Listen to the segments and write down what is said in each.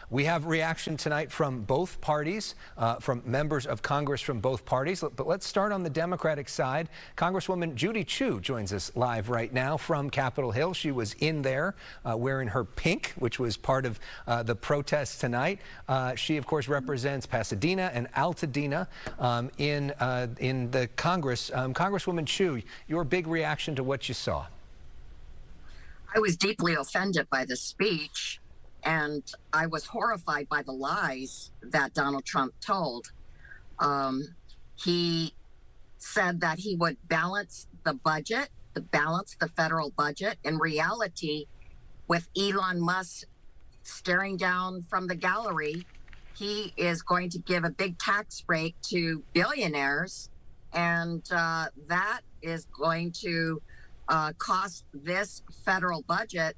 We have reaction tonight from both parties, from members of Congress from both parties. But let's start on the Democratic side. Congresswoman Judy Chu joins us live right now from Capitol Hill. She was in there wearing her pink, which was part of the protest tonight. She, of course, represents Pasadena and Altadena in the Congress. Congresswoman Chu, your big reaction to what you saw? I was deeply offended by the speech, and I was horrified by the lies that Donald Trump told. He said that he would balance the budget, balance the federal budget. In reality, with Elon Musk staring down from the gallery, he is going to give a big tax break to billionaires, and that is going to cost this federal budget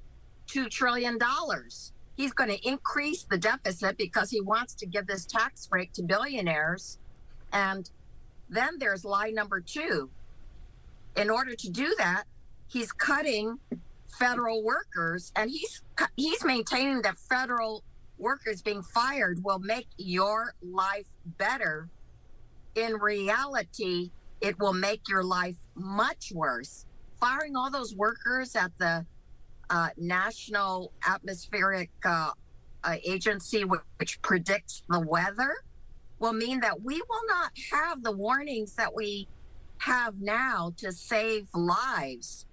$2 trillion. He's going to increase the deficit because he wants to give this tax break to billionaires. And then there's lie number two. In order to do that, he's cutting federal workers, and he's maintaining that federal workers being fired will make your life better. In reality, it will make your life much worse. Firing all those workers at the National Atmospheric Agency, which predicts the weather, will mean that we will not have the warnings that we have now to save lives.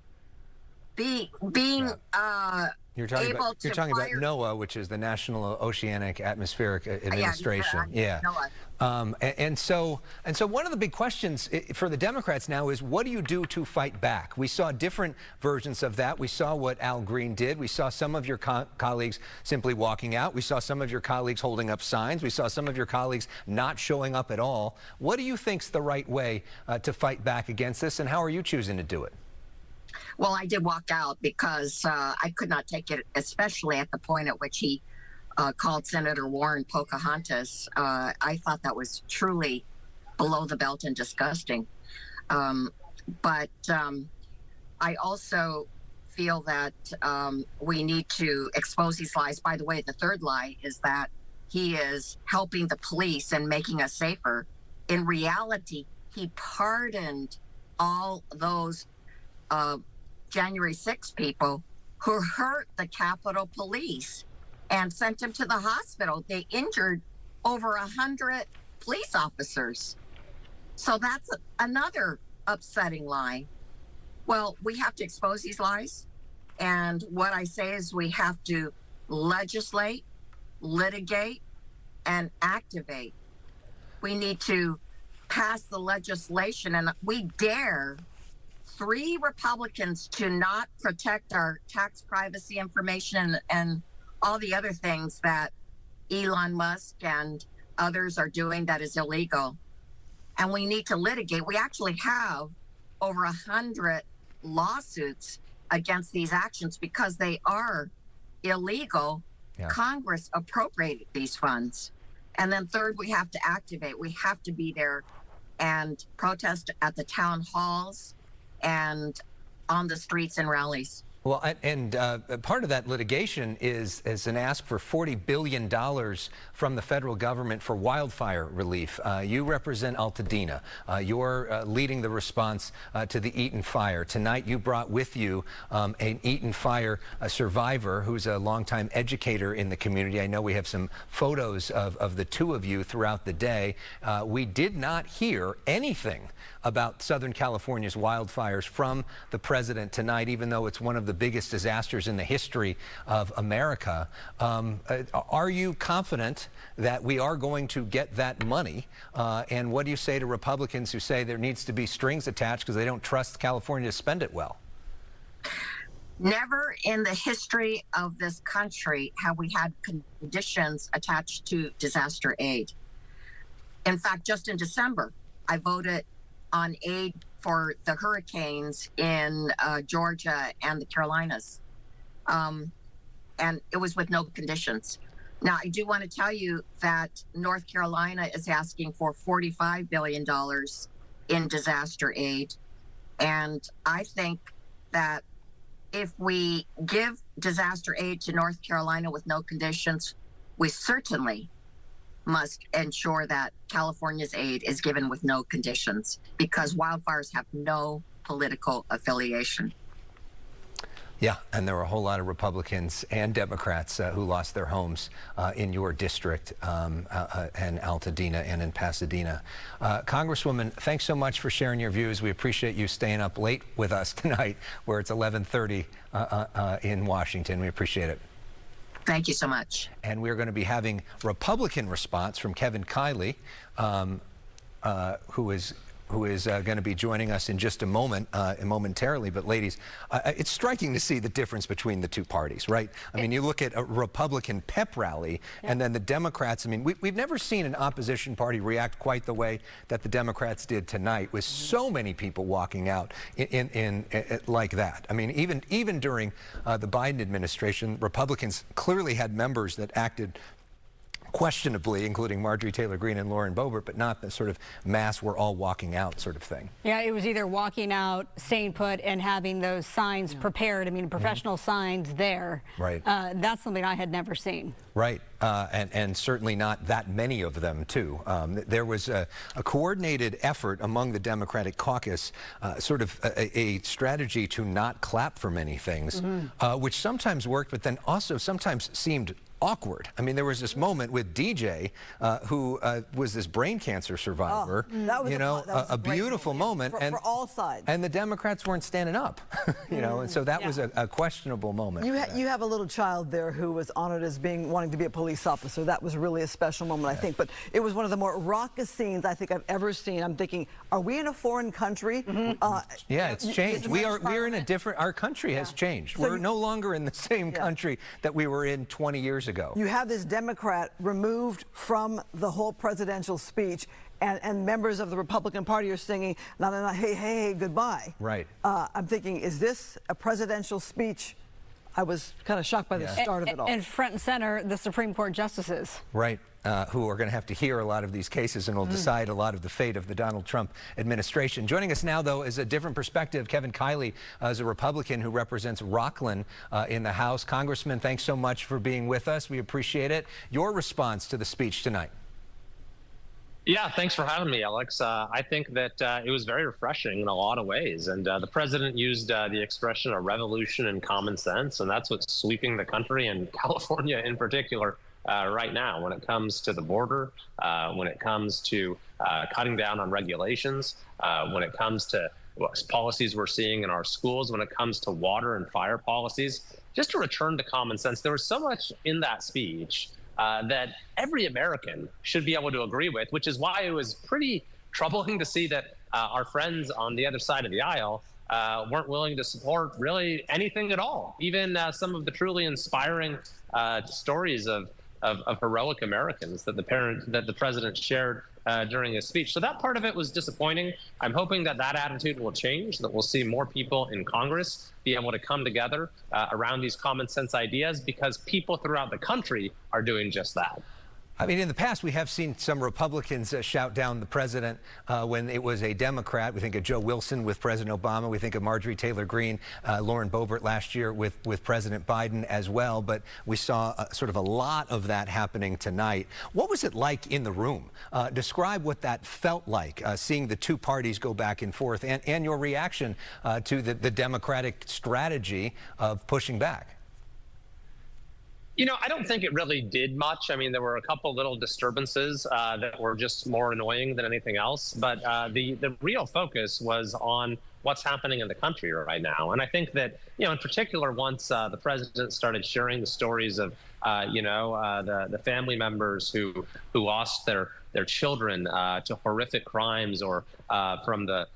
You're talking about NOAA, which is the National Oceanic Atmospheric Administration. Yeah. And so one of the big questions for the Democrats now is, what do you do to fight back? We saw different versions of that. We saw what Al Green did. We saw some of your colleagues simply walking out. We saw some of your colleagues holding up signs. We saw some of your colleagues not showing up at all. What do you think's the right way to fight back against this, and how are you choosing to do it? Well, I did walk out because I could not take it, especially at the point at which he called Senator Warren Pocahontas. I thought that was truly below the belt and disgusting. But I also feel that we need to expose these lies. By the way, the third lie is that he is helping the police and making us safer. In reality, he pardoned all those January 6 people who hurt the Capitol Police and sent them to the hospital. They injured over 100 police officers. So that's another upsetting lie. Well, we have to expose these lies. And what I say is we have to legislate, litigate, and activate. We need to pass the legislation, and we dare 3 Republicans to not protect our tax privacy information and all the other things that Elon Musk and others are doing that is illegal. And we need to litigate. We actually have over 100 lawsuits against these actions because they are illegal. Yeah. Congress appropriated these funds. And then third, we have to activate. We have to be there and protest at the town halls and on the streets and rallies. Well, and part of that litigation is an ask for $40 billion from the federal government for wildfire relief. You represent Altadena. You're leading the response to the Eaton fire. Tonight, you brought with you an Eaton fire survivor who's a longtime educator in the community. I know we have some photos of the two of you throughout the day. We did not hear anything about Southern California's wildfires from the president tonight, even though it's one of the biggest disasters in the history of America. Are you confident that we are going to get that money? And what do you say to Republicans who say there needs to be strings attached because they don't trust California to spend it well? Never in the history of this country have we had conditions attached to disaster aid. In fact, just in December, I voted on aid for the hurricanes in Georgia and the Carolinas. And it was with no conditions. Now, I do want to tell you that North Carolina is asking for $45 billion in disaster aid. And I think that if we give disaster aid to North Carolina with no conditions, we certainly must ensure that California's aid is given with no conditions, because wildfires have no political affiliation. Yeah, and there were a whole lot of Republicans and Democrats who lost their homes in your district and Altadena and in Pasadena. Congresswoman, thanks so much for sharing your views. We appreciate you staying up late with us tonight, where it's 11:30 in Washington. We appreciate it. Thank you so much. And we're going to be having Republican response from Kevin Kiley, who is going to be joining us in just a moment, momentarily. But ladies, it's striking to see the difference between the two parties, right? I mean, you look at a Republican pep rally, and then the Democrats. I mean, we've never seen an opposition party react quite the way that the Democrats did tonight, with so many people walking out in like that. I mean, even during the Biden administration, Republicans clearly had members that acted questionably, including Marjorie Taylor Greene and Lauren Boebert, but not the sort of mass we're all walking out sort of thing. Yeah, it was either walking out, staying put, and having those signs prepared. I mean, professional signs there. Right. That's something I had never seen. Right, and certainly not that many of them, too. There was a coordinated effort among the Democratic caucus, sort of a strategy to not clap for many things, which sometimes worked, but then also sometimes seemed awkward. I mean, there was this moment with DJ, who was this brain cancer survivor. That was a beautiful moment, for all sides. And the Democrats weren't standing up, and so that was a questionable moment. You have a little child there who was honored as wanting to be a police officer. That was really a special moment, I think. But it was one of the more raucous scenes I think I've ever seen. I'm thinking, are we in a foreign country? Yeah, it's changed. We're in a different. Our country has changed. So we're no longer in the same country that we were in 20 years ago. You have this Democrat removed from the whole presidential speech, and members of the Republican Party are singing, "Na na na, hey, hey, hey, goodbye." Right. I'm thinking, is this a presidential speech? I was kind of shocked by the start of it all. And front and center, the Supreme Court justices. Right. Who are going to have to hear a lot of these cases and will decide a lot of the fate of the Donald Trump administration. Joining us now, though, is a different perspective. Kevin Kiley is a Republican who represents Rockland in the House. Congressman, thanks so much for being with us. We appreciate it. Your response to the speech tonight. Yeah, thanks for having me, Alex. I think that it was very refreshing in a lot of ways. And the president used the expression a revolution in common sense. And that's what's sweeping the country, and California in particular, right now, when it comes to the border, when it comes to cutting down on regulations, when it comes to policies we're seeing in our schools, when it comes to water and fire policies. Just to return to common sense, there was so much in that speech that every American should be able to agree with, which is why it was pretty troubling to see that our friends on the other side of the aisle weren't willing to support really anything at all. Even some of the truly inspiring stories of heroic Americans that the president shared during his speech. So that part of it was disappointing. I'm hoping that attitude will change, that we'll see more people in Congress be able to come together around these common sense ideas, because people throughout the country are doing just that. I mean, in the past, we have seen some Republicans shout down the president when it was a Democrat. We think of Joe Wilson with President Obama. We think of Marjorie Taylor Greene, Lauren Boebert last year with President Biden as well. But we saw sort of a lot of that happening tonight. What was it like in the room? Describe what that felt like, seeing the two parties go back and forth, and your reaction to the Democratic strategy of pushing back. You know, I don't think it really did much. I mean, there were a couple little disturbances that were just more annoying than anything else. But the real focus was on what's happening in the country right now. And I think that, in particular, once the president started sharing the stories of, the family members who lost their children to horrific crimes, or from the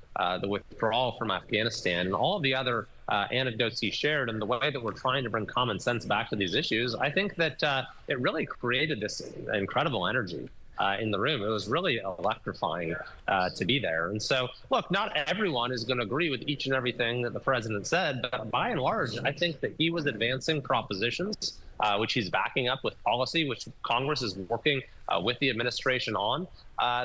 withdrawal from Afghanistan, and all of the other anecdotes he shared, and the way that we're trying to bring common sense back to these issues, I think that it really created this incredible energy in the room. It was really electrifying to be there. And so, look, not everyone is going to agree with each and everything that the president said, but by and large, I think that he was advancing propositions which he's backing up with policy, which Congress is working with the administration on,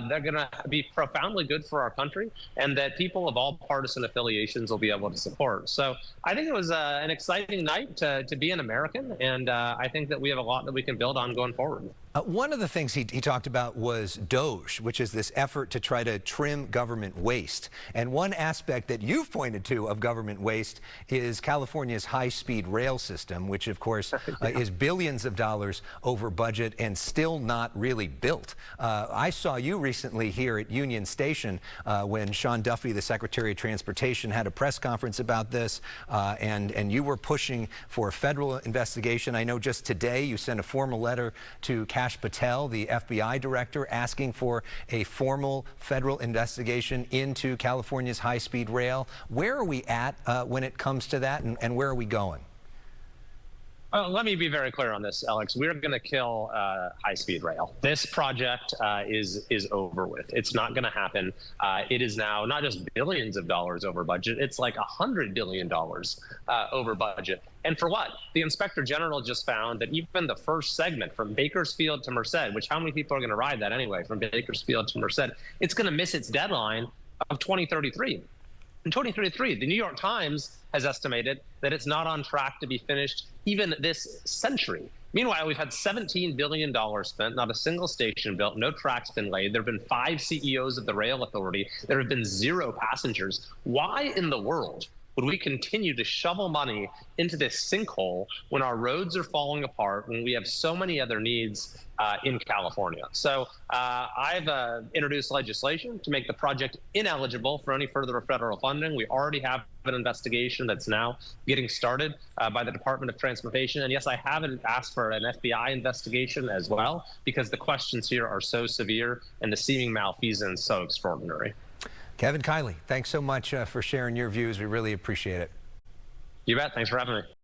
they're going to be profoundly good for our country, and that people of all partisan affiliations will be able to support. So I think it was an exciting night to be an American, and I think that we have a lot that we can build on going forward. One of the things he talked about was DOGE, which is this effort to try to trim government waste. And one aspect that you've pointed to of government waste is California's high-speed rail system, which of course is billions of dollars over budget and still not really built. I saw you recently here at Union Station when Sean Duffy, the Secretary of Transportation, had a press conference about this, and you were pushing for a federal investigation. I know just today you sent a formal letter to Kash Patel, the FBI director, asking for a formal federal investigation into California's high-speed rail. Where are we at when it comes to that, and where are we going? Well, let me be very clear on this, Alex. We're going to kill high-speed rail. This project is over with. It's not going to happen. It is now not just billions of dollars over budget. It's like $100 billion over budget. And for what? The Inspector General just found that even the first segment from Bakersfield to Merced, which how many people are going to ride that anyway, from Bakersfield to Merced, it's going to miss its deadline of 2033. In 2033, the New York Times has estimated that it's not on track to be finished even this century. Meanwhile, we've had $17 billion spent, not a single station built, no tracks been laid. There have been 5 CEOs of the rail authority. There have been 0 passengers. Why in the world would we continue to shovel money into this sinkhole when our roads are falling apart, when we have so many other needs in California? So I've introduced legislation to make the project ineligible for any further federal funding. We already have an investigation that's now getting started by the Department of Transportation. And yes, I haven't asked for an FBI investigation as well, because the questions here are so severe and the seeming malfeasance so extraordinary. Kevin Kiley, thanks so much for sharing your views. We really appreciate it. You bet. Thanks for having me.